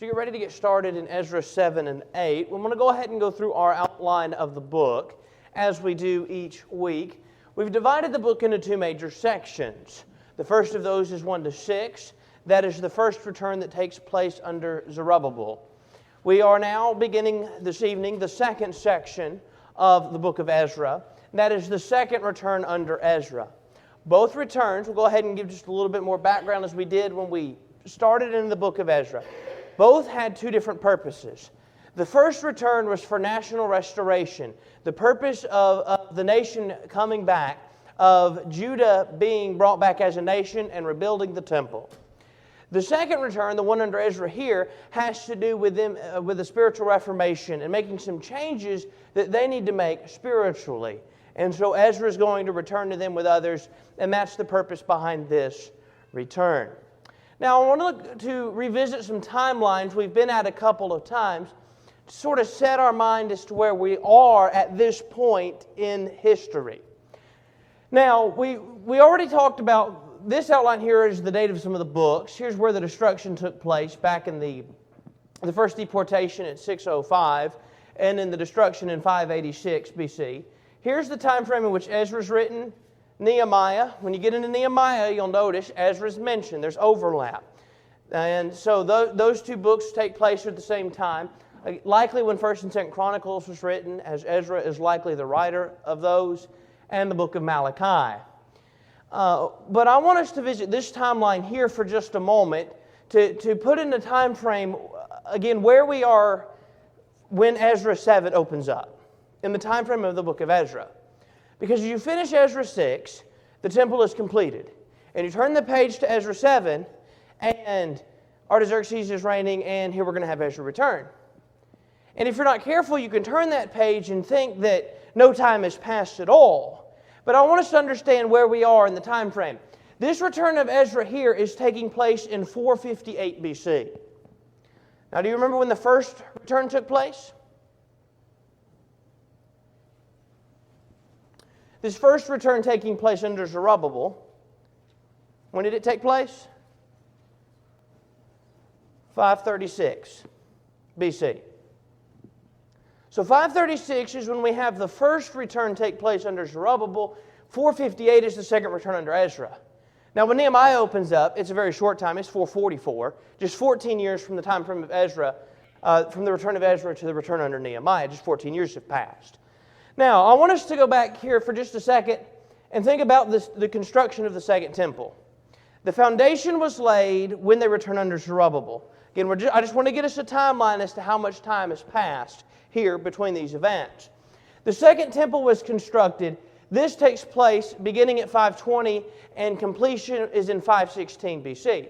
So you're ready to get started in Ezra 7 and 8. We're going to go ahead and go through our outline of the book as we do each week. We've divided the book into two major sections. The first of those is 1 to 6. That is the first return that takes place under Zerubbabel. We are now beginning this evening the second section of the book of Ezra. That is the second return under Ezra. Both returns, we'll go ahead and give just a little bit more background as we did when we started in the book of Ezra. Both had two different purposes. The first return was for national restoration. The purpose of the nation coming back, of Judah being brought back as a nation and rebuilding the temple. The second return, the one under Ezra here, has to do with them, with the spiritual reformation and making some changes that they need to make spiritually. And so Ezra is going to return to them with others, and that's the purpose behind this return. Now, I want to revisit some timelines we've been at a couple of times to sort of set our mind as to where we are at this point in history. Now, we already talked about, this outline here is the date of some of the books. Here's where the destruction took place back in the first deportation at 605 and in the destruction in 586 BC. Here's the time frame in which Ezra's written. Nehemiah. When you get into Nehemiah, you'll notice Ezra's mentioned. There's overlap. And so those two books take place at the same time. Likely when 1st and 2nd Chronicles was written, as Ezra is likely the writer of those, and the book of Malachi. But I want us to visit this timeline here for just a moment to put in the time frame, again, where we are when Ezra 7 opens up, in the time frame of the book of Ezra. Because as you finish Ezra 6, the temple is completed. And you turn the page to Ezra 7, and Artaxerxes is reigning, and here we're going to have Ezra return. And if you're not careful, you can turn that page and think that no time has passed at all. But I want us to understand where we are in the time frame. This return of Ezra here is taking place in 458 BC. Now, do you remember when the first return took place? This first return taking place under Zerubbabel, when did it take place? 536 BC. So 536 is when we have the first return take place under Zerubbabel. 458 is the second return under Ezra. Now when Nehemiah opens up, it's a very short time. It's 444. Just 14 years from the time frame of Ezra, from the return of Ezra to the return under Nehemiah. Just 14 years have passed. Now, I want us to go back here for just a second and think about the construction of the Second Temple. The foundation was laid when they returned under Zerubbabel. Again, I just want to get us a timeline as to how much time has passed here between these events. The Second Temple was constructed. This takes place beginning at 520 and completion is in 516 BC.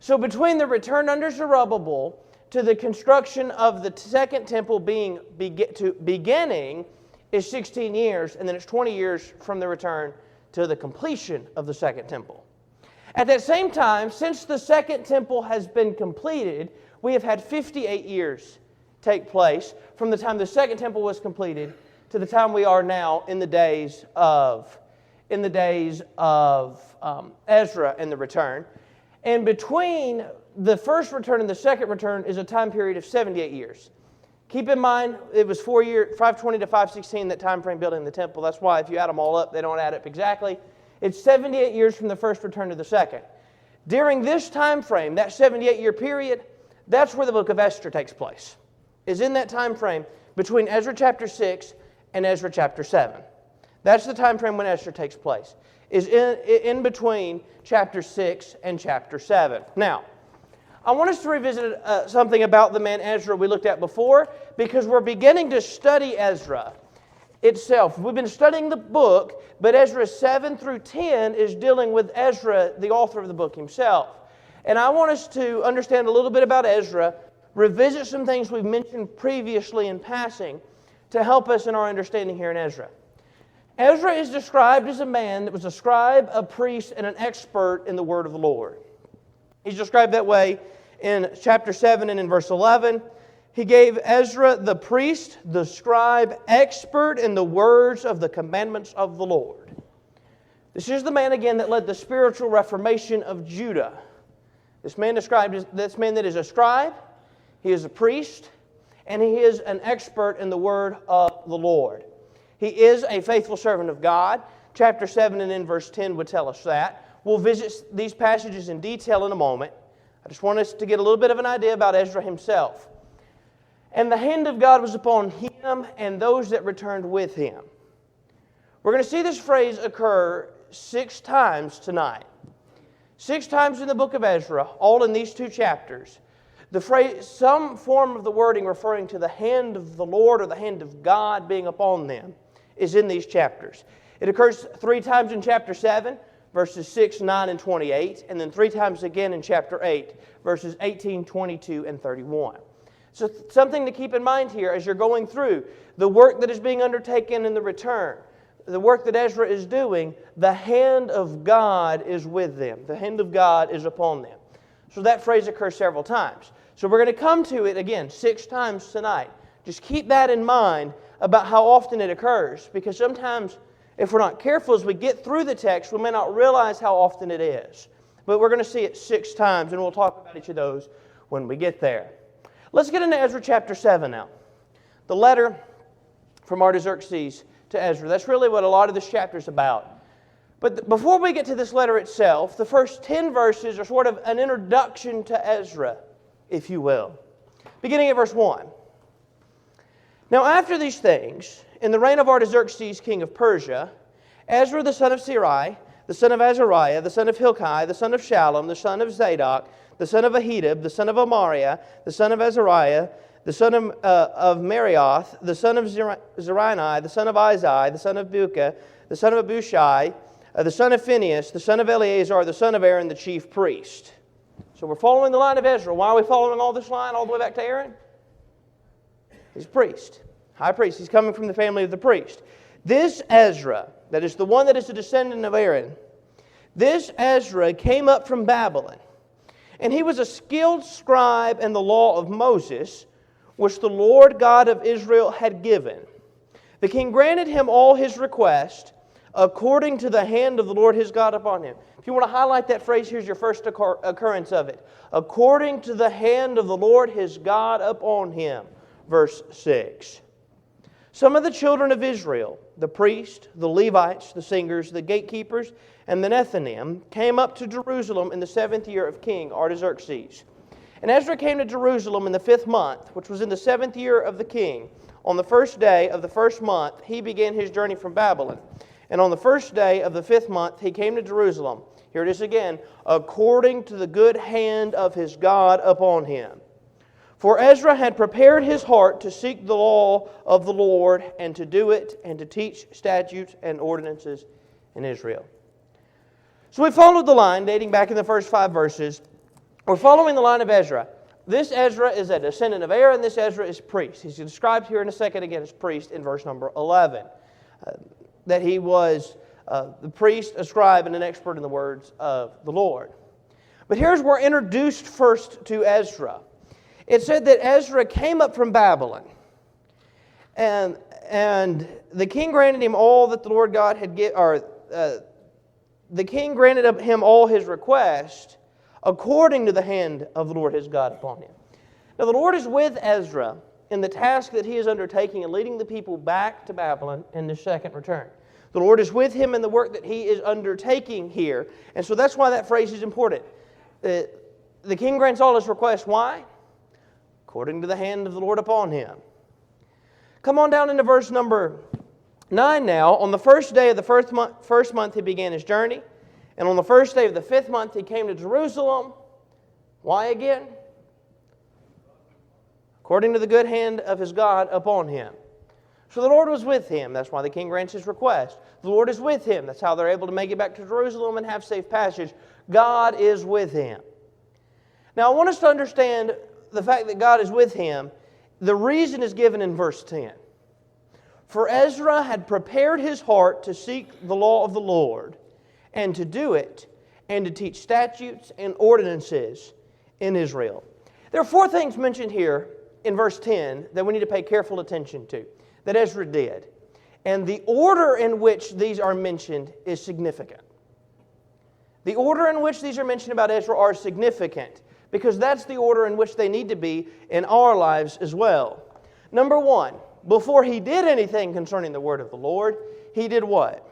So between the return under Zerubbabel to the construction of the Second Temple beginning is 16 years, and then it's 20 years from the return to the completion of the Second Temple. At that same time, since the Second Temple has been completed, we have had 58 years take place from the time the Second Temple was completed to the time we are now in the days of Ezra and the return. And between the first return and the second return is a time period of 78 years. Keep in mind, it was 4 years, 520 to 516, that time frame building the temple. That's why if you add them all up, they don't add up exactly. It's 78 years from the first return to the second. During this time frame, that 78-year period, that's where the book of Esther takes place. Is in that time frame between Ezra chapter 6 and Ezra chapter 7. That's the time frame when Esther takes place. Is in between chapter 6 and chapter 7. Now, I want us to revisit something about the man Ezra we looked at before, because we're beginning to study Ezra itself. We've been studying the book, but Ezra 7 through 10 is dealing with Ezra, the author of the book himself. And I want us to understand a little bit about Ezra, revisit some things we've mentioned previously in passing to help us in our understanding here in Ezra. Ezra is described as a man that was a scribe, a priest, and an expert in the word of the Lord. He's described that way in chapter 7 and in verse 11. He gave Ezra the priest, the scribe, expert in the words of the commandments of the Lord. This is the man again that led the spiritual reformation of Judah. This man that is a scribe, he is a priest, and he is an expert in the word of the Lord. He is a faithful servant of God. Chapter 7 and in verse 10 would tell us that. We'll visit these passages in detail in a moment. I just want us to get a little bit of an idea about Ezra himself. And the hand of God was upon him and those that returned with him. We're going to see this phrase occur 6 times tonight. 6 times in the book of Ezra, all in these 2 chapters. The phrase, some form of the wording referring to the hand of the Lord or the hand of God being upon them, is in these chapters. It occurs 3 times in chapter 7, verses 6, 9, and 28, and then 3 times again in chapter 8, verses 18, 22, and 31. So something to keep in mind here as you're going through the work that is being undertaken in the return, the work that Ezra is doing, the hand of God is with them. The hand of God is upon them. So that phrase occurs several times. So we're going to come to it again 6 times tonight. Just keep that in mind about how often it occurs, because sometimes if we're not careful as we get through the text, we may not realize how often it is. But we're going to see it 6 times, and we'll talk about each of those when we get there. Let's get into Ezra chapter 7 now. The letter from Artaxerxes to Ezra. That's really what a lot of this chapter is about. But before we get to this letter itself, the first 10 verses are sort of an introduction to Ezra, if you will. Beginning at verse 1. Now after these things, in the reign of Artaxerxes, king of Persia, Ezra the son of Serai, the son of Azariah, the son of Hilkiah, the son of Shallum, the son of Zadok, the son of Ahitub, the son of Amariah, the son of Azariah, the son of Marioth, the son of Zerini, the son of Izai, the son of Buka, the son of Abushai, the son of Phinehas, the son of Eleazar, the son of Aaron, the chief priest. So we're following the line of Ezra. Why are we following all this line all the way back to Aaron? He's a priest, high priest. He's coming from the family of the priest. This Ezra, that is the one that is a descendant of Aaron, this Ezra came up from Babylon, and he was a skilled scribe in the law of Moses, which the Lord God of Israel had given. The king granted him all his requests according to the hand of the Lord his God upon him. If you want to highlight that phrase, here's your first occurrence of it. According to the hand of the Lord his God upon him. Verse 6. Some of the children of Israel, the priests, the Levites, the singers, the gatekeepers, and the Nethinim, came up to Jerusalem in the 7th year of King Artaxerxes. And Ezra came to Jerusalem in the 5th month, which was in the 7th year of the king. On the 1st day of the 1st month, he began his journey from Babylon. And on the 1st day of the 5th month, he came to Jerusalem. Here it is again, according to the good hand of his God upon him. For Ezra had prepared his heart to seek the law of the Lord and to do it and to teach statutes and ordinances in Israel. So we followed the line dating back in the first 5 verses. We're following the line of Ezra. This Ezra is a descendant of Aaron. This Ezra is priest. He's described here in a second again as priest in verse number 11. That he was the priest, a scribe, and an expert in the words of the Lord. But here's where we're introduced first to Ezra. It said that Ezra came up from Babylon, and the king granted him all that the Lord God had given, the king granted him all his requests according to the hand of the Lord his God upon him. Now the Lord is with Ezra in the task that he is undertaking in leading the people back to Babylon in this second return. The Lord is with him in the work that he is undertaking here, and so that's why that phrase is important. The king grants all his requests. Why? According to the hand of the Lord upon him. Come on down into verse number 9 now. On the 1st day of the first month he began his journey. And on the 1st day of the 5th month he came to Jerusalem. Why again? According to the good hand of his God upon him. So the Lord was with him. That's why the king grants his request. The Lord is with him. That's how they're able to make it back to Jerusalem and have safe passage. God is with him. Now I want us to understand the fact that God is with him. The reason is given in verse 10. For Ezra had prepared his heart to seek the law of the Lord and to do it and to teach statutes and ordinances in Israel. There are 4 things mentioned here in verse 10 that we need to pay careful attention to, that Ezra did. And the order in which these are mentioned is significant. The order in which these are mentioned about Ezra are significant, because that's the order in which they need to be in our lives as well. Number one, before he did anything concerning the word of the Lord, he did what?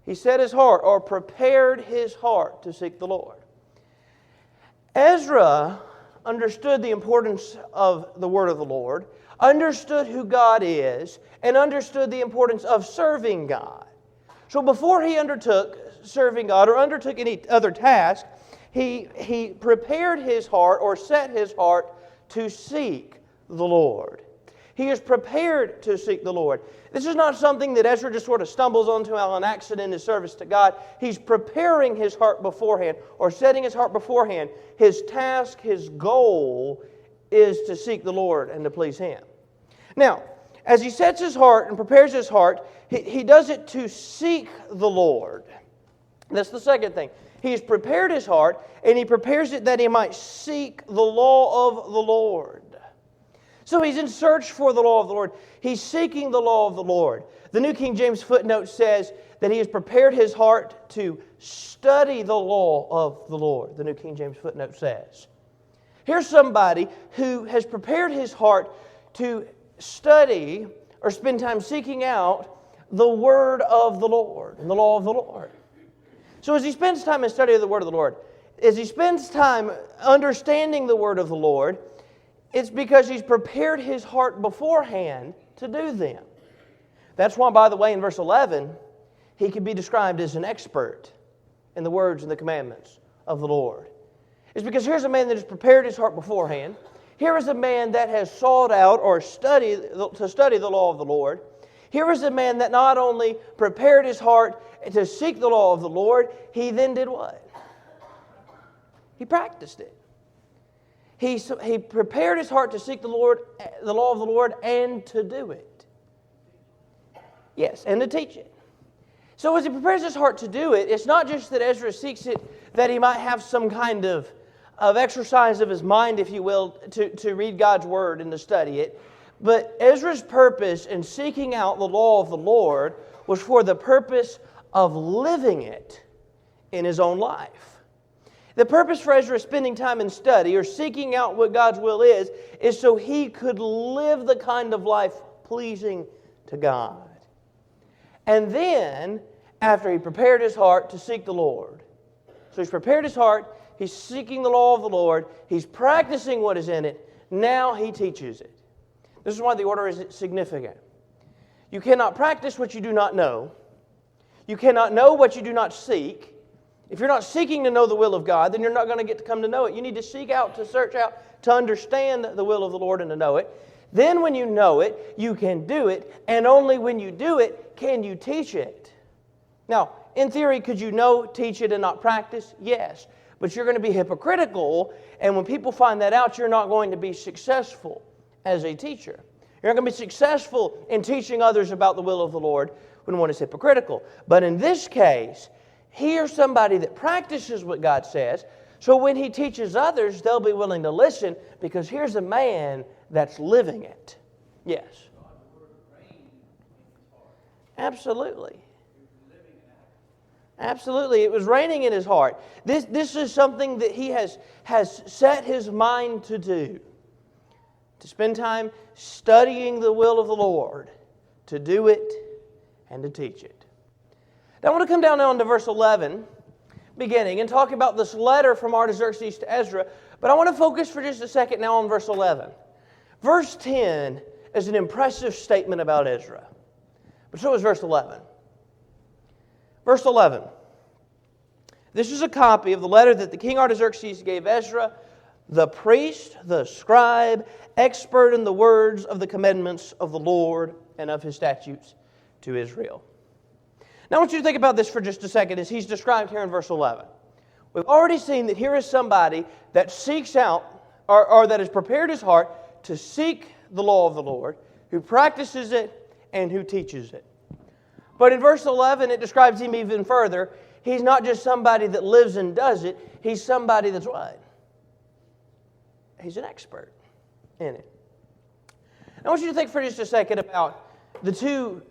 He set his heart, or prepared his heart to seek the Lord. Ezra understood the importance of the word of the Lord, understood who God is, and understood the importance of serving God. So before he undertook serving God or undertook any other task, he prepared his heart or set his heart to seek the Lord. He is prepared to seek the Lord. This is not something that Ezra just sort of stumbles onto on accident in his service to God. He's preparing his heart beforehand, or setting his heart beforehand. His task, his goal is to seek the Lord and to please Him. Now, as he sets his heart and prepares his heart, he does it to seek the Lord. That's the second thing. He's prepared his heart, and he prepares it that he might seek the law of the Lord. So he's in search for the law of the Lord. He's seeking the law of the Lord. The New King James footnote says that he has prepared his heart to study the law of the Lord. The New King James footnote says. Here's somebody who has prepared his heart to study or spend time seeking out the word of the Lord and the law of the Lord. So as he spends time in study of the word of the Lord, as he spends time understanding the word of the Lord, it's because he's prepared his heart beforehand to do them. That's why, by the way, in verse 11, he can be described as an expert in the words and the commandments of the Lord. It's because here's a man that has prepared his heart beforehand. Here is a man that has sought out or study the law of the Lord. Here is a man that not only prepared his heart to seek the law of the Lord, he then did what? He practiced it. He prepared his heart to seek the law of the Lord, and to do it. Yes, and to teach it. So as he prepares his heart to do it, it's not just that Ezra seeks it that he might have some kind of exercise of his mind, if you will, to read God's word and to study it. But Ezra's purpose in seeking out the law of the Lord was for the purpose of living it in his own life. The purpose for Ezra spending time in study or seeking out what God's will is so he could live the kind of life pleasing to God. And then, after he prepared his heart to seek the Lord, so he's prepared his heart, he's seeking the law of the Lord, he's practicing what is in it, now he teaches it. This is why the order is significant. You cannot practice what you do not know. You cannot know what you do not seek. If you're not seeking to know the will of God, then you're not going to get to come to know it. You need to seek out, to search out, to understand the will of the Lord and to know it. Then when you know it, you can do it. And only when you do it, can you teach it. Now, in theory, could you know, teach it, and not practice? Yes. But you're going to be hypocritical. And when people find that out, you're not going to be successful as a teacher. You're not going to be successful in teaching others about the will of the Lord when one is hypocritical. But in this case, here's somebody that practices what God says, so when he teaches others, they'll be willing to listen, because here's a man that's living it. Yes. Absolutely. Absolutely. It was raining in his heart. This is something that he has set his mind to do. To spend time studying the will of the Lord, to do it, and to teach it. Now I want to come down now into verse 11, beginning, and talk about this letter from Artaxerxes to Ezra, but I want to focus for just a second now on verse 11. Verse 10 is an impressive statement about Ezra, but so is verse 11. Verse 11. This is a copy of the letter that the king Artaxerxes gave Ezra, the priest, the scribe, expert in the words of the commandments of the Lord and of His statutes to Israel. Now I want you to think about this for just a second as he's described here in verse 11. We've already seen that here is somebody that seeks out, or that has prepared his heart to seek the law of the Lord, who practices it and who teaches it. But in verse 11 it describes him even further. He's not just somebody that lives and does it, he's somebody that's what? He's an expert in it. I want you to think for just a second about the two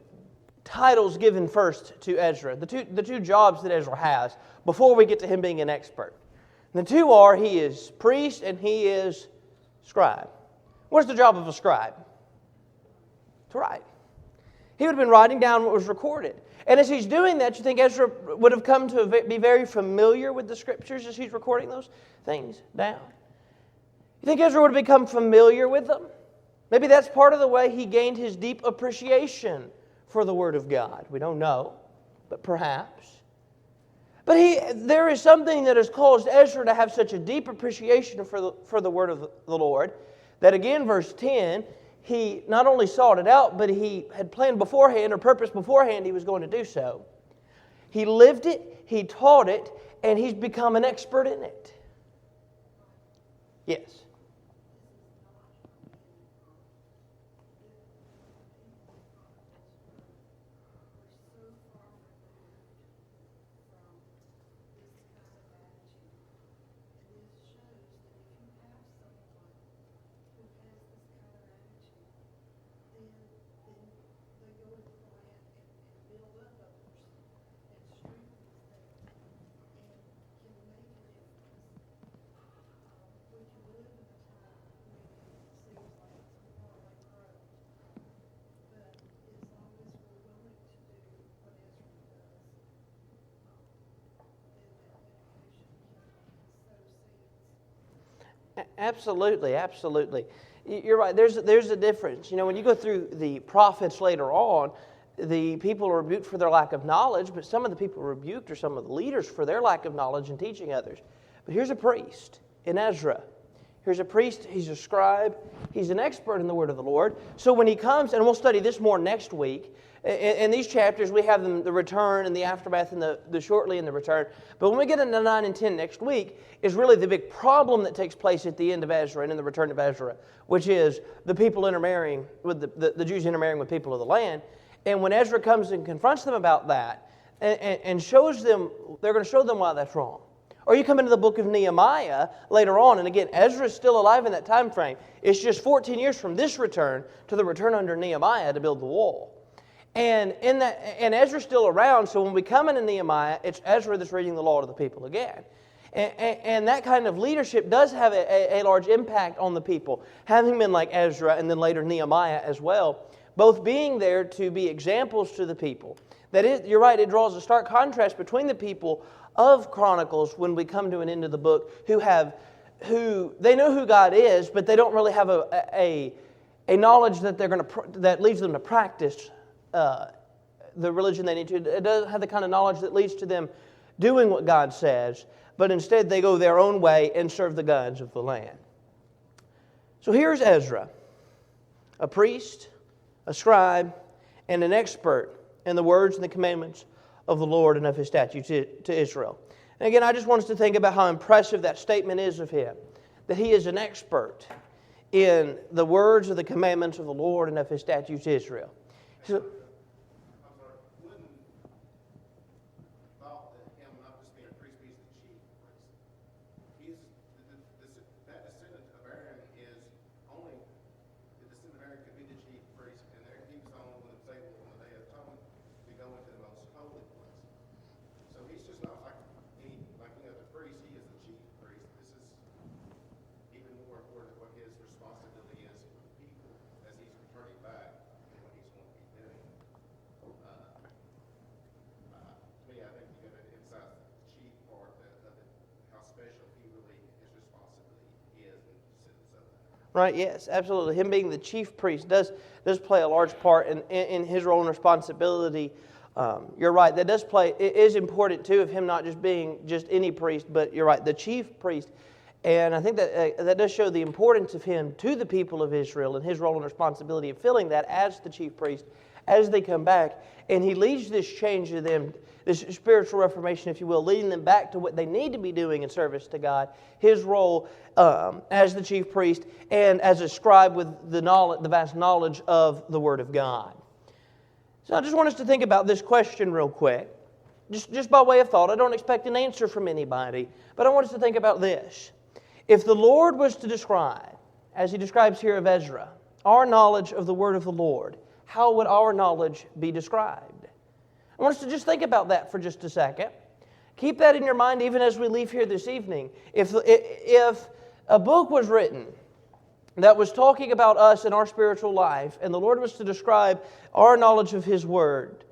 titles given first to Ezra, the two jobs that Ezra has before we get to him being an expert. The two are, he is priest and he is scribe. What's the job of a scribe? To write. He would have been writing down what was recorded. And as he's doing that, you think Ezra would have come to be very familiar with the Scriptures as he's recording those things down? You think Ezra would have become familiar with them? Maybe that's part of the way he gained his deep appreciation for the Word of God. We don't know, but perhaps. But there is something that has caused Ezra to have such a deep appreciation for the Word of the Lord that again, verse 10, he not only sought it out, but he had planned beforehand or purposed beforehand he was going to do so. He lived it, he taught it, and he's become an expert in it. Yes. Absolutely, absolutely. You're right. There's a difference. You know, when you go through the prophets later on, the people are rebuked for their lack of knowledge, but some of the people rebuked are some of the leaders for their lack of knowledge and teaching others. But here's a priest in Ezra. Here's a priest, he's a scribe, he's an expert in the Word of the Lord. So when he comes, and we'll study this more next week, in these chapters we have the return and the aftermath and the shortly and the return. But when we get into 9 and 10 next week, is really the big problem that takes place at the end of Ezra and in the return of Ezra, which is the people intermarrying with the Jews intermarrying with people of the land. And when Ezra comes and confronts them about that and shows them, they're going to show them why that's wrong. Or you come into the book of Nehemiah later on, and again, Ezra's still alive in that time frame. It's just 14 years from this return to the return under Nehemiah to build the wall. And Ezra's still around, so when we come into Nehemiah, it's Ezra that's reading the law to the people again. And that kind of leadership does have a large impact on the people, having been like Ezra and then later Nehemiah as well, both being there to be examples to the people. That is, you're right, it draws a stark contrast between the people of Chronicles when we come to an end of the book who they know who God is, but they don't really have a knowledge that that leads them to practice the religion they need to. It doesn't have the kind of knowledge that leads to them doing what God says, but instead they go their own way and serve the gods of the land. So here's Ezra, a priest, a scribe, and an expert in the words and the commandments of the Lord and of His statutes to Israel. And again, I just want us to think about how impressive that statement is of him, that he is an expert in the words of the commandments of the Lord and of His statutes to Israel. So, right, yes, absolutely. Him being the chief priest does play a large part in his role and responsibility. You're right, that does play, it is important too of him not just being just any priest, but you're right, the chief priest. And I think that does show the importance of him to the people of Israel and his role and responsibility of filling that as the chief priest as they come back. And he leads this change to them, this spiritual reformation, if you will, leading them back to what they need to be doing in service to God. His role as the chief priest and as a scribe with the vast knowledge of the Word of God. So I just want us to think about this question real quick. Just by way of thought. I don't expect an answer from anybody, but I want us to think about this. If the Lord was to describe, as He describes here of Ezra, our knowledge of the Word of the Lord, how would our knowledge be described? I want us to just think about that for just a second. Keep that in your mind even as we leave here this evening. If a book was written that was talking about us and our spiritual life, and the Lord was to describe our knowledge of His Word,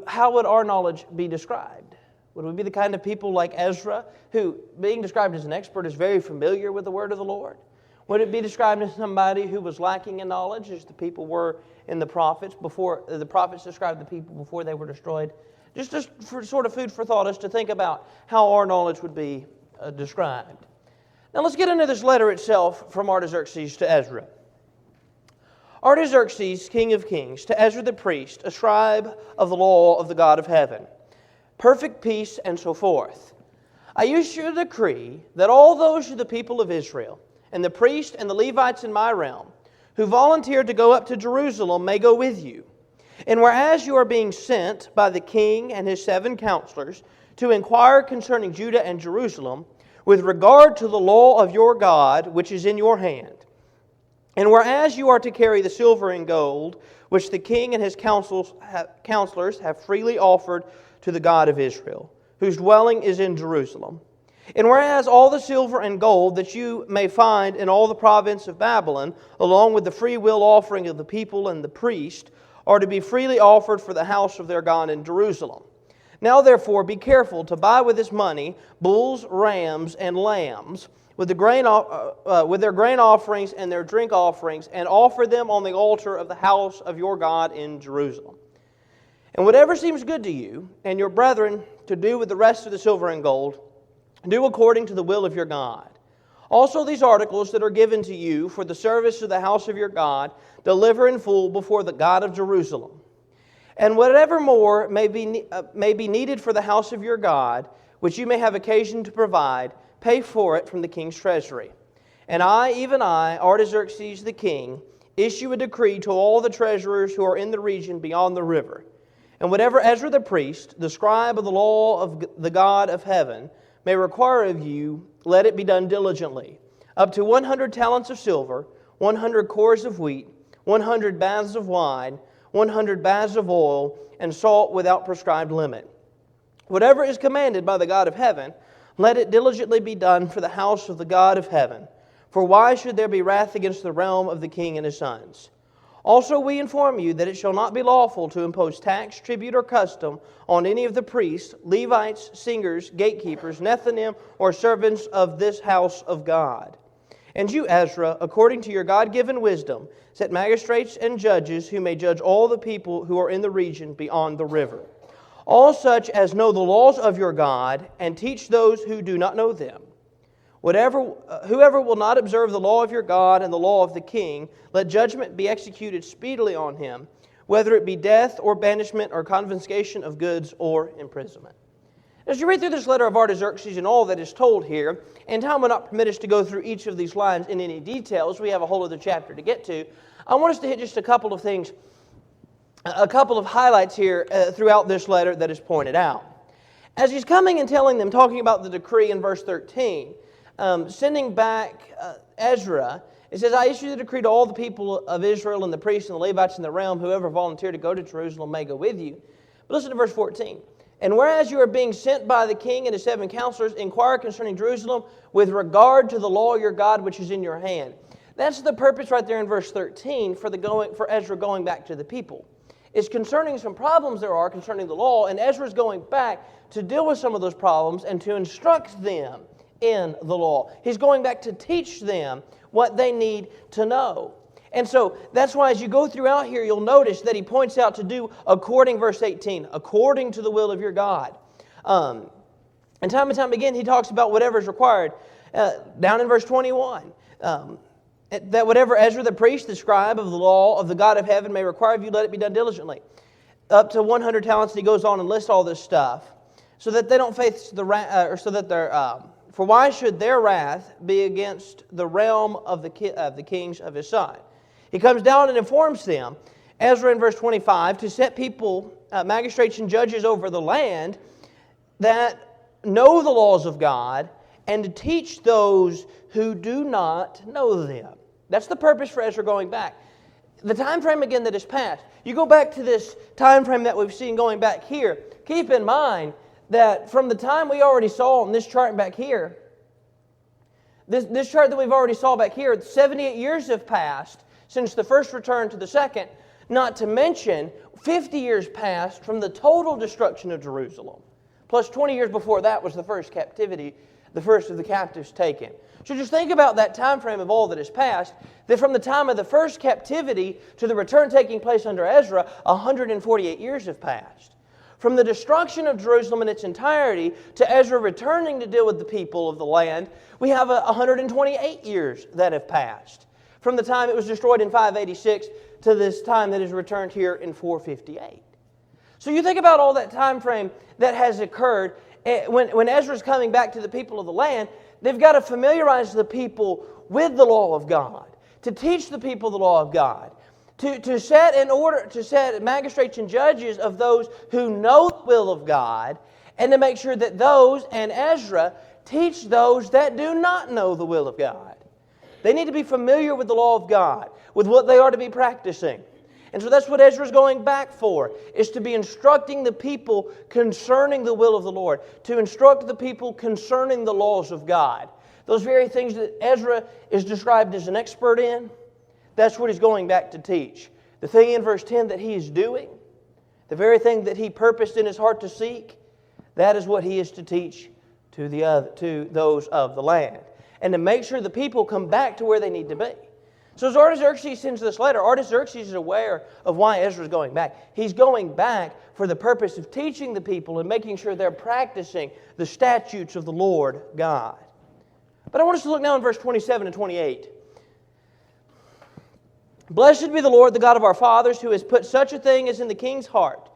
how would our knowledge be described? Would we be the kind of people like Ezra, who, being described as an expert, is very familiar with the Word of the Lord? Would it be described as somebody who was lacking in knowledge, as the people were in the prophets, before the prophets described the people before they were destroyed? Just for sort of food for thought, as to think about how our knowledge would be described. Now let's get into this letter itself from Artaxerxes to Ezra. Artaxerxes, king of kings, to Ezra the priest, a scribe of the law of the God of heaven, perfect peace and so forth. I issue a decree that all those of the people of Israel, and the priests and the Levites in my realm, who volunteered to go up to Jerusalem, may go with you. And whereas you are being sent by the king and his 7 counselors to inquire concerning Judah and Jerusalem, with regard to the law of your God, which is in your hand, and whereas you are to carry the silver and gold, which the king and his counselors have freely offered to the God of Israel, whose dwelling is in Jerusalem, and whereas all the silver and gold that you may find in all the province of Babylon, along with the free will offering of the people and the priest, are to be freely offered for the house of their God in Jerusalem. Now therefore be careful to buy with this money bulls, rams, and lambs, with their grain offerings and their drink offerings, and offer them on the altar of the house of your God in Jerusalem. And whatever seems good to you and your brethren to do with the rest of the silver and gold, do according to the will of your God. Also these articles that are given to you for the service of the house of your God, deliver in full before the God of Jerusalem. And whatever more may be needed for the house of your God, which you may have occasion to provide, pay for it from the king's treasury. And I, even I, Artaxerxes the king, issue a decree to all the treasurers who are in the region beyond the river. And whatever Ezra the priest, the scribe of the law of the God of heaven, may require of you, let it be done diligently. Up to 100 talents of silver, 100 cores of wheat, 100 baths of wine, 100 baths of oil, and salt without prescribed limit. Whatever is commanded by the God of heaven, let it diligently be done for the house of the God of heaven. For why should there be wrath against the realm of the king and his sons? Also we inform you that it shall not be lawful to impose tax, tribute, or custom on any of the priests, Levites, singers, gatekeepers, Nethinim, or servants of this house of God. And you, Ezra, according to your God-given wisdom, set magistrates and judges who may judge all the people who are in the region beyond the river. All such as know the laws of your God, and teach those who do not know them. Whoever will not observe the law of your God and the law of the king, let judgment be executed speedily on him, whether it be death or banishment or confiscation of goods or imprisonment. As you read through this letter of Artaxerxes and all that is told here, and time will not permit us to go through each of these lines in any details, we have a whole other chapter to get to, I want us to hit just a couple of things, a couple of highlights here throughout this letter that is pointed out. As he's coming and telling them, talking about the decree in verse 13, sending back Ezra, it says, I issue the decree to all the people of Israel and the priests and the Levites in the realm, whoever volunteered to go to Jerusalem may go with you. But listen to verse 14. And whereas you are being sent by the king and his 7 counselors, inquire concerning Jerusalem with regard to the law of your God which is in your hand. That's the purpose right there in verse 13 for Ezra going back to the people. It's concerning some problems there are concerning the law, and Ezra's going back to deal with some of those problems and to instruct them in the law. He's going back to teach them what they need to know. And so that's why as you go throughout here, you'll notice that he points out to do according, verse 18, according to the will of your God. And time again, he talks about whatever is required. Down in verse 21, that whatever Ezra the priest, the scribe of the law of the God of heaven may require of you, let it be done diligently. Up to 100 talents, and he goes on and lists all this stuff, so that they don't face the wrath, or so that they're. For why should their wrath be against the realm of the kings of his side? He comes down and informs them, Ezra in verse 25, to set people, magistrates and judges over the land that know the laws of God, and to teach those who do not know them. That's the purpose for Ezra going back. The time frame again that is passed. You go back to this time frame that we've seen going back here. Keep in mind that from the time we already saw on this chart back here, this chart that we've already saw back here, 78 years have passed since the first return to the second, not to mention 50 years passed from the total destruction of Jerusalem. Plus 20 years before that was the first captivity, the first of the captives taken. So just think about that time frame of all that has passed, that from the time of the first captivity to the return taking place under Ezra, 148 years have passed. From the destruction of Jerusalem in its entirety to Ezra returning to deal with the people of the land, we have 128 years that have passed. From the time it was destroyed in 586 to this time that is returned here in 458. So you think about all that time frame that has occurred. When Ezra's coming back to the people of the land, they've got to familiarize the people with the law of God, to teach the people the law of God, to set magistrates and judges of those who know the will of God, and to make sure that those, and Ezra, teach those that do not know the will of God. They need to be familiar with the law of God, with what they are to be practicing. And so that's what Ezra's going back for, is to be instructing the people concerning the will of the Lord, to instruct the people concerning the laws of God. Those very things that Ezra is described as an expert in, that's what he's going back to teach. The thing in verse 10 that he is doing, the very thing that he purposed in his heart to seek, that is what he is to teach to those of the land. And to make sure the people come back to where they need to be. So as Artaxerxes sends this letter, Artaxerxes is aware of why Ezra is going back. He's going back for the purpose of teaching the people and making sure they're practicing the statutes of the Lord God. But I want us to look now in verse 27 and 28. Blessed be the Lord, the God of our fathers, who has put such a thing as in the king's heart,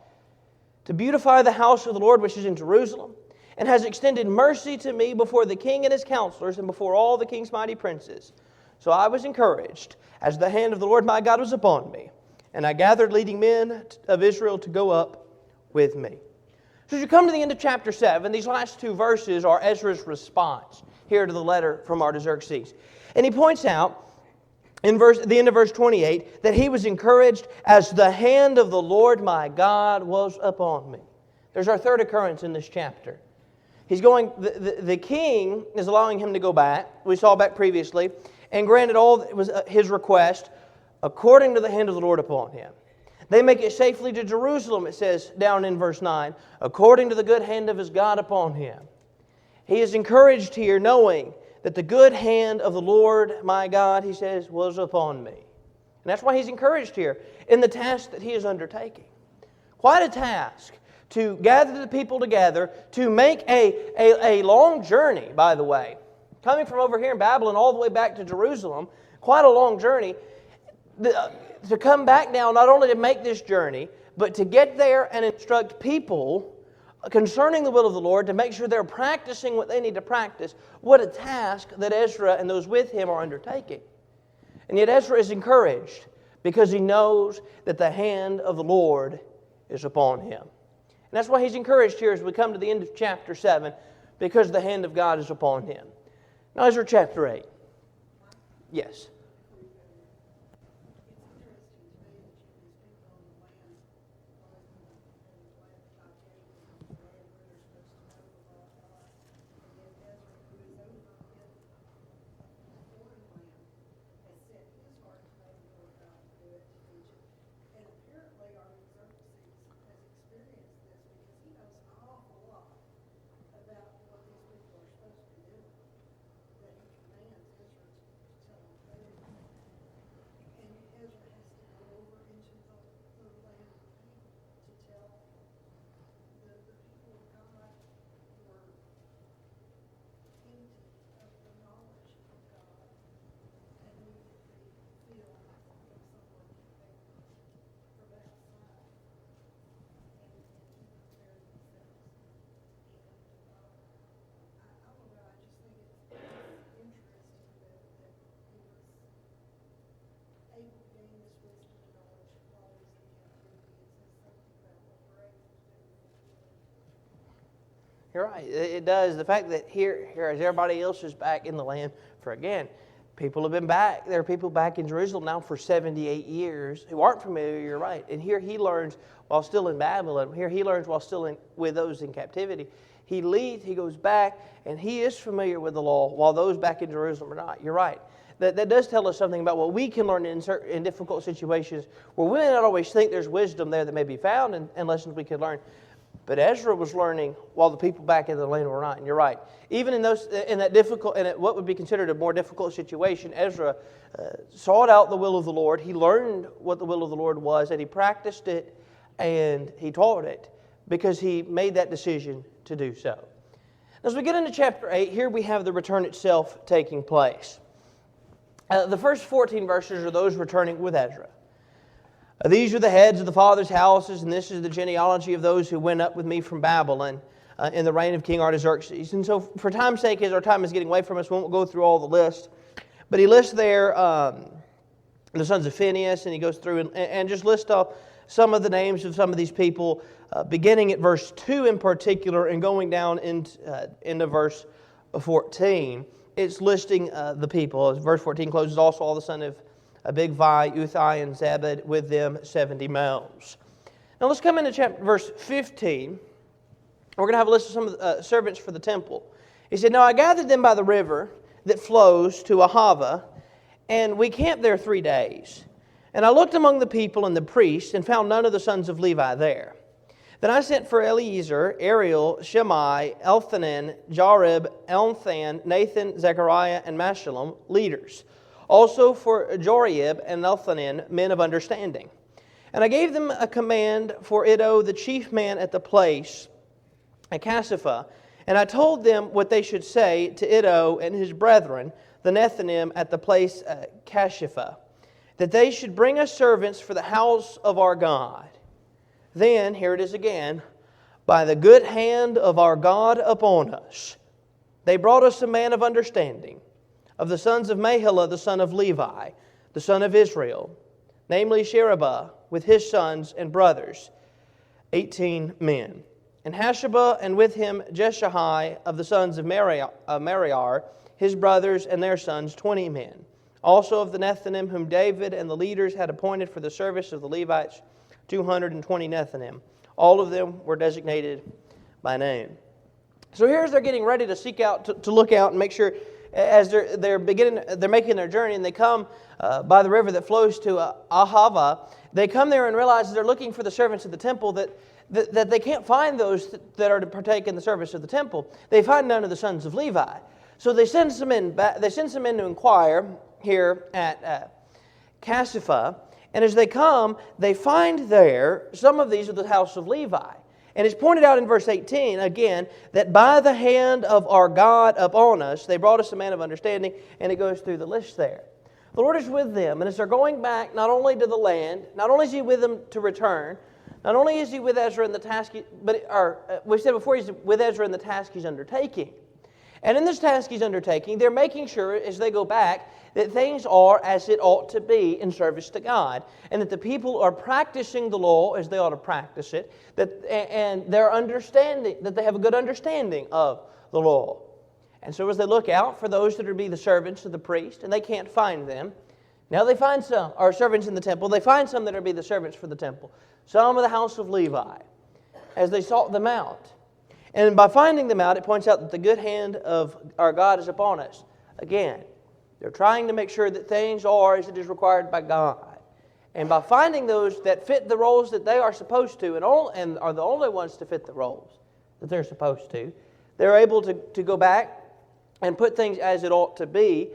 to beautify the house of the Lord which is in Jerusalem, and has extended mercy to me before the king and his counselors and before all the king's mighty princes. So I was encouraged, as the hand of the Lord my God was upon me, and I gathered leading men of Israel to go up with me. So as you come to the end of chapter 7, these last two verses are Ezra's response here to the letter from Artaxerxes. And he points out in the end of verse 28 that he was encouraged as the hand of the Lord my God was upon me. There's our third occurrence in this chapter. The king is allowing him to go back. We saw back previously. And granted all that was his request according to the hand of the Lord upon him. They make it safely to Jerusalem, it says down in verse 9, according to the good hand of his God upon him. He is encouraged here knowing that the good hand of the Lord my God, he says, was upon me. And that's why he's encouraged here in the task that he is undertaking. Quite a task to gather the people together, to make a long journey, by the way. Coming from over here in Babylon all the way back to Jerusalem, quite a long journey. To come back now, not only to make this journey, but to get there and instruct people concerning the will of the Lord, to make sure they're practicing what they need to practice. What a task that Ezra and those with him are undertaking. And yet Ezra is encouraged because he knows that the hand of the Lord is upon him. And that's why he's encouraged here as we come to the end of chapter 7, because the hand of God is upon him. Now, Ezra chapter 8. Yes. You're right. It does. The fact that here as everybody else is back in the land for again, People have been back. There are people back in Jerusalem now for 78 years who aren't familiar, you're right. And here he learns while still in Babylon. Here he learns while still with those in captivity. He leaves, he goes back, and he is familiar with the law while those back in Jerusalem are not. You're right. That does tell us something about what we can learn in difficult situations where we may not always think there's wisdom there that may be found and lessons we could learn. But Ezra was learning while the people back in the land were not. And you're right. Even in that difficult, and what would be considered a more difficult situation, Ezra sought out the will of the Lord. He learned what the will of the Lord was, and he practiced it, and he taught it because he made that decision to do so. As we get into chapter 8, here we have the return itself taking place. The first 14 verses are those returning with Ezra. These are the heads of the fathers' houses, and this is the genealogy of those who went up with me from Babylon in the reign of King Artaxerxes. And so for time's sake, as our time is getting away from us, we won't go through all the list. But he lists there the sons of Phinehas, and he goes through and just lists off some of the names of some of these people, beginning at verse 2 in particular and going down into verse 14. It's listing the people. As verse 14 closes, also all the sons of Bigvai, Uthai, and Zabad, with them 70 males. Now let's come into verse 15. We're going to have a list of some of the servants for the temple. He said, "Now I gathered them by the river that flows to Ahava, and we camped there 3 days. And I looked among the people and the priests, and found none of the sons of Levi there. Then I sent for Eleazar, Ariel, Shemai, Elthanan, Jarib, Elnathan, Nathan, Zechariah, and Meshullam, leaders. Also for Jorib and Elthanan, men of understanding. And I gave them a command for Iddo, the chief man at the place, at Cassipha. And I told them what they should say to Iddo and his brethren, the Nethinim, at the place Cassipha, that they should bring us servants for the house of our God. Then, here it is again, by the good hand of our God upon us, they brought us a man of understanding, of the sons of Mahila, the son of Levi, the son of Israel, namely Sherebiah, with his sons and brothers, 18 men. And Hashabah, and with him Jeshahai, of the sons of Merari, his brothers and their sons, 20 men. Also of the Nethinim, whom David and the leaders had appointed for the service of the Levites, 220 Nethinim. All of them were designated by name." So here's they're getting ready to seek out, to look out and make sure, as they're making their journey, and they come by the river that flows to Ahava. They come there and realize they're looking for the servants of the temple, that they can't find those that are to partake in the service of the temple. They find none of the sons of Levi. So they send some in to inquire here at Cassipha. And as they come, they find there some of these of the house of Levi. And it's pointed out in verse 18, again, that by the hand of our God upon us, they brought us a man of understanding, and it goes through the list there. The Lord is with them, and as they're going back, not only to the land, not only is He with them to return, not only is He with Ezra in the task, we said before, He's with Ezra in the task He's undertaking. And in this task He's undertaking, they're making sure, as they go back, that things are as it ought to be in service to God, and that the people are practicing the law as they ought to practice it, and they're understanding, that they have a good understanding of the law. And so as they look out for those that are to be the servants of the priest, and they can't find them, now they find some, or servants in the temple, they find some that are to be the servants for the temple, some of the house of Levi, as they sought them out. And by finding them out, it points out that the good hand of our God is upon us. Again, they're trying to make sure that things are as it is required by God. And by finding those that fit the roles that they are supposed to, and are the only ones to fit the roles that they're supposed to, they're able to go back and put things as it ought to be,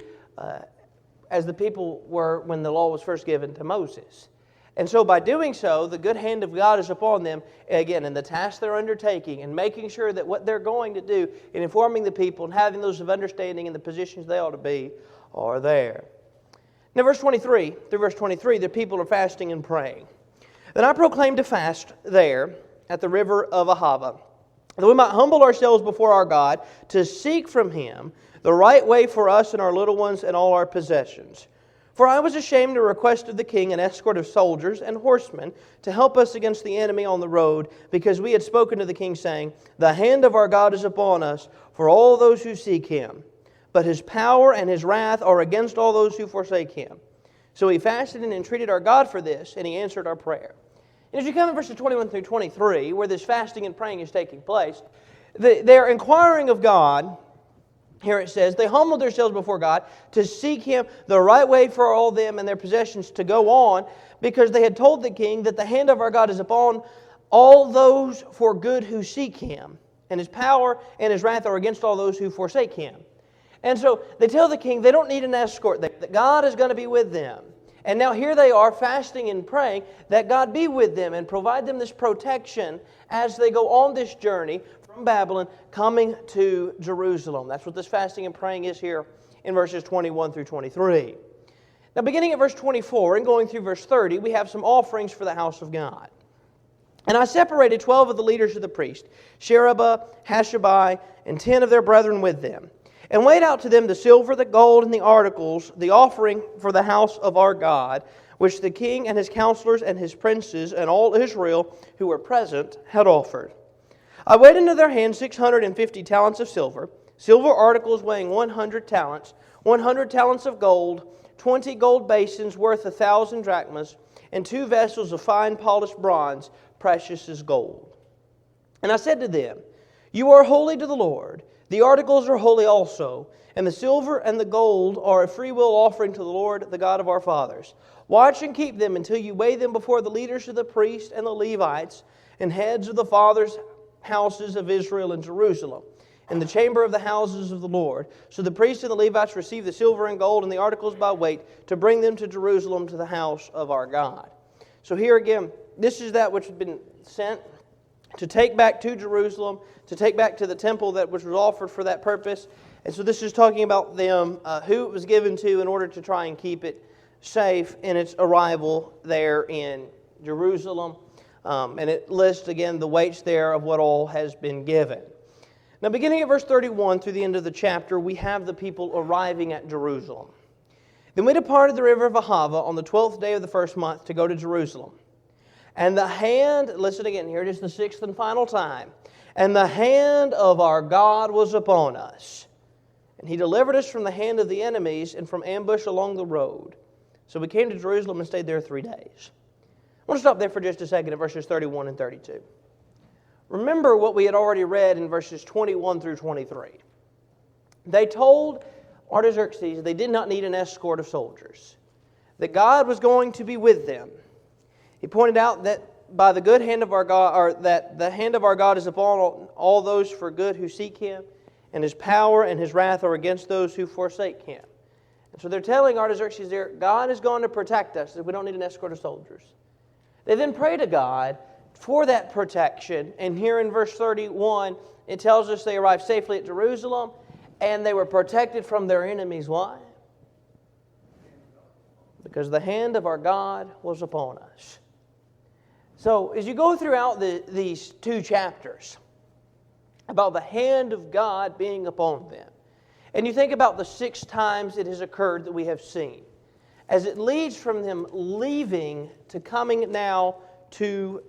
as the people were when the law was first given to Moses. And so by doing so, the good hand of God is upon them, again, in the task they're undertaking, and making sure that what they're going to do in informing the people and having those of understanding in the positions they ought to be are there. Now verse 23, through verse 23, the people are fasting and praying. Then I proclaimed a fast there at the river of Ahava, that we might humble ourselves before our God, to seek from Him the right way for us and our little ones and all our possessions. For I was ashamed to request of the king an escort of soldiers and horsemen to help us against the enemy on the road, because we had spoken to the king, saying, The hand of our God is upon us for all those who seek Him. but His power and His wrath are against all those who forsake Him. So we fasted and entreated our God for this, and He answered our prayer. And as you come in verses 21 through 23, where this fasting and praying is taking place, they're inquiring of God. Here it says, they humbled themselves before God to seek Him, the right way for all them and their possessions to go on, because they had told the king that the hand of our God is upon all those for good who seek Him, and His power and His wrath are against all those who forsake Him. And so they tell the king they don't need an escort, that God is going to be with them. And now here they are fasting and praying that God be with them and provide them this protection as they go on this journey from Babylon coming to Jerusalem. That's what this fasting and praying is here in verses 21 through 23. Now beginning at verse 24 and going through verse 30, we have some offerings for the house of God. And I separated 12 of the leaders of the priests, Sherebiah, Hashabai, and 10 of their brethren with them, and weighed out to them the silver, the gold, and the articles, the offering for the house of our God, which the king and his counselors and his princes and all Israel who were present had offered. I weighed into their hands 650 talents of silver, silver articles weighing 100 talents, 100 talents of gold, 20 gold basins worth 1,000 drachmas, and 2 vessels of fine polished bronze, precious as gold. And I said to them, You are holy to the Lord. The articles are holy also, and the silver and the gold are a freewill offering to the Lord, the God of our fathers. Watch and keep them until you weigh them before the leaders of the priests and the Levites and heads of the fathers' houses of Israel and Jerusalem, in the chamber of the houses of the Lord. So the priests and the Levites receive the silver and gold and the articles by weight to bring them to Jerusalem to the house of our God. So here again, this is that which had been sent to take back to Jerusalem, to take back to the temple that which was offered for that purpose. And so this is talking about them, who it was given to in order to try and keep it safe in its arrival there in Jerusalem. And it lists again the weights there of what all has been given. Now beginning at verse 31 through the end of the chapter, we have the people arriving at Jerusalem. Then we departed the river of Ahava on the 12th day of the first month to go to Jerusalem. And the hand, listen again, here it is the 6th and final time. And the hand of our God was upon us. And He delivered us from the hand of the enemies and from ambush along the road. So we came to Jerusalem and stayed there 3 days. I want to stop there for just a second at verses 31 and 32. Remember what we had already read in verses 21 through 23. They told Artaxerxes they did not need an escort of soldiers, that God was going to be with them. He pointed out that by the good hand of our God, or that the hand of our God is upon all those for good who seek Him, and His power and His wrath are against those who forsake Him. And so they're telling Artaxerxes there, God is going to protect us, that we don't need an escort of soldiers. They then pray to God for that protection, and here in verse 31, it tells us they arrived safely at Jerusalem, and they were protected from their enemies. Why? Because the hand of our God was upon us. So, as you go throughout these 2 chapters about the hand of God being upon them, and you think about the 6 times it has occurred that we have seen, as it leads from them leaving to coming now to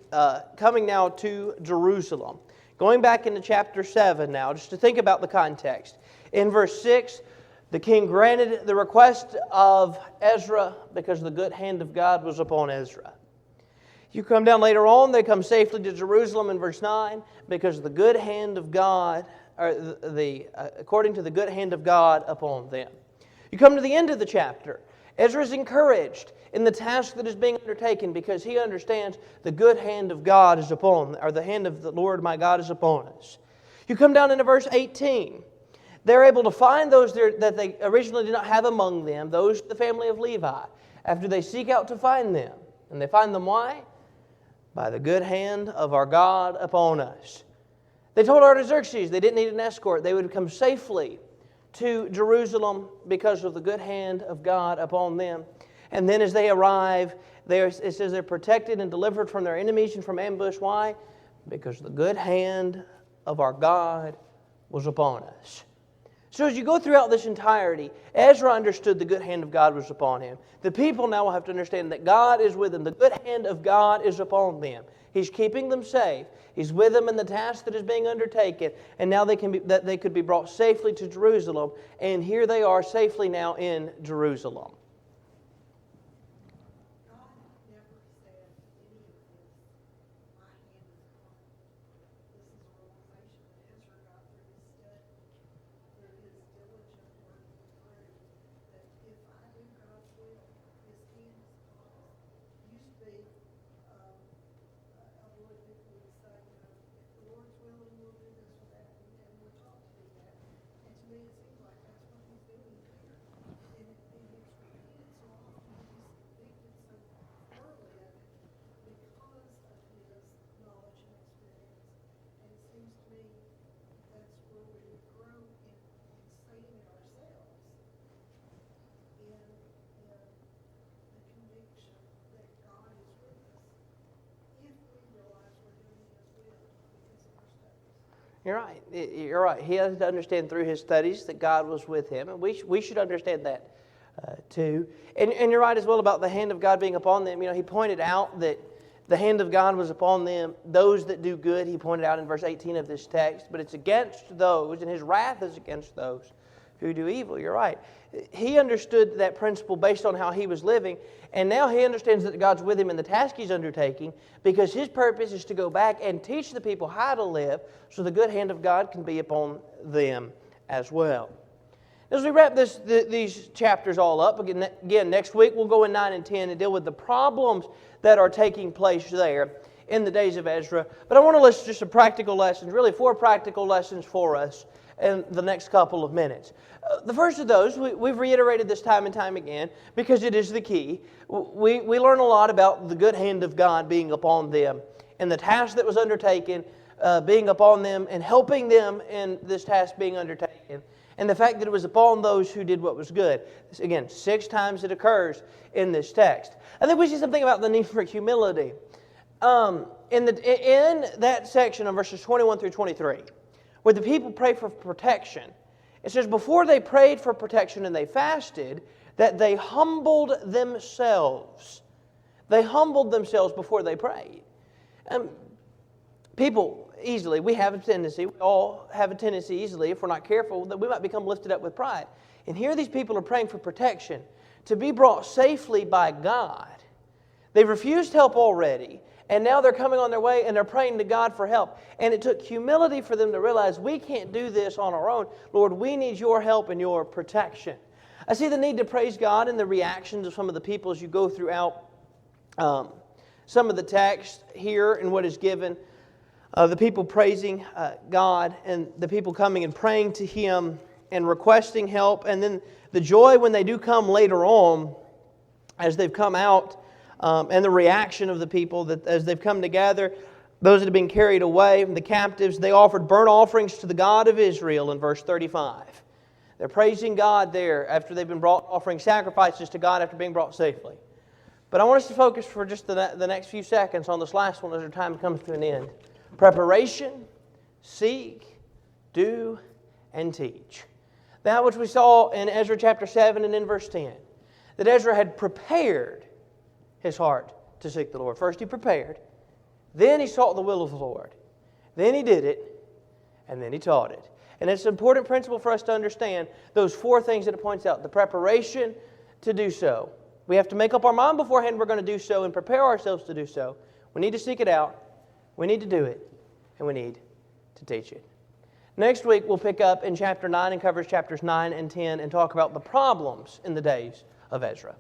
Jerusalem. Going back into chapter 7 now, just to think about the context. In verse 6, the king granted the request of Ezra because the good hand of God was upon Ezra. You come down later on, they come safely to Jerusalem in verse 9 because the good hand of God, according to the good hand of God upon them. You come to the end of the chapter. Ezra is encouraged in the task that is being undertaken because he understands the good hand of God is upon, or the hand of the Lord my God is upon us. You come down into verse 18. They're able to find those that they originally did not have among them, those of the family of Levi, after they seek out to find them. And they find them why? By the good hand of our God upon us. They told Artaxerxes they didn't need an escort. They would come safely to Jerusalem because of the good hand of God upon them. And then as they arrive, it says they're protected and delivered from their enemies and from ambush. Why? Because the good hand of our God was upon us. So as you go throughout this entirety, Ezra understood the good hand of God was upon him. The people now will have to understand that God is with them. The good hand of God is upon them. He's keeping them safe. He's with them in the task that is being undertaken. And now they could be brought safely to Jerusalem. And here they are safely now in Jerusalem. You're right. You're right. He has to understand through his studies that God was with him. And we should understand that too. And you're right as well about the hand of God being upon them. You know, he pointed out that the hand of God was upon them, those that do good. He pointed out in verse 18 of this text. But it's against those, and his wrath is against those who do evil. You're right. He understood that principle based on how he was living. And now he understands that God's with him in the task he's undertaking, because his purpose is to go back and teach the people how to live so the good hand of God can be upon them as well. As we wrap these chapters all up, again, next week we'll go in 9 and 10 and deal with the problems that are taking place there in the days of Ezra. But I want to list just some practical lessons, really 4 practical lessons for us in the next couple of minutes. The first of those, we've reiterated this time and time again because it is the key. We learn a lot about the good hand of God being upon them and the task that was undertaken being upon them and helping them in this task being undertaken. And the fact that it was upon those who did what was good. Again, 6 times it occurs in this text. I think we see something about the need for humility. In that section of verses 21 through 23, where the people pray for protection, it says, before they prayed for protection and they fasted, that they humbled themselves. They humbled themselves before they prayed. People easily, we all have a tendency easily, if we're not careful, that we might become lifted up with pride. And here these people are praying for protection to be brought safely by God. They've refused help already, and now they're coming on their way and they're praying to God for help. And it took humility for them to realize we can't do this on our own. Lord, we need your help and your protection. I see the need to praise God in the reactions of some of the people as you go throughout some of the text here and what is given. The people praising God and the people coming and praying to Him and requesting help. And then the joy when they do come later on as they've come out. And the reaction of the people that as they've come together, those that have been carried away, the captives, they offered burnt offerings to the God of Israel in verse 35. They're praising God there after they've been brought, offering sacrifices to God after being brought safely. But I want us to focus for just the next few seconds on this last one as our time comes to an end. Preparation, seek, do, and teach. That which we saw in Ezra chapter 7 and in verse 10. That Ezra had prepared his heart to seek the Lord. First he prepared, then he sought the will of the Lord, then he did it, and then he taught it. And it's an important principle for us to understand those 4 things that it points out. The preparation to do so. We have to make up our mind beforehand we're going to do so and prepare ourselves to do so. We need to seek it out, we need to do it, and we need to teach it. Next week we'll pick up in chapter 9 and covers chapters 9 and 10 and talk about the problems in the days of Ezra.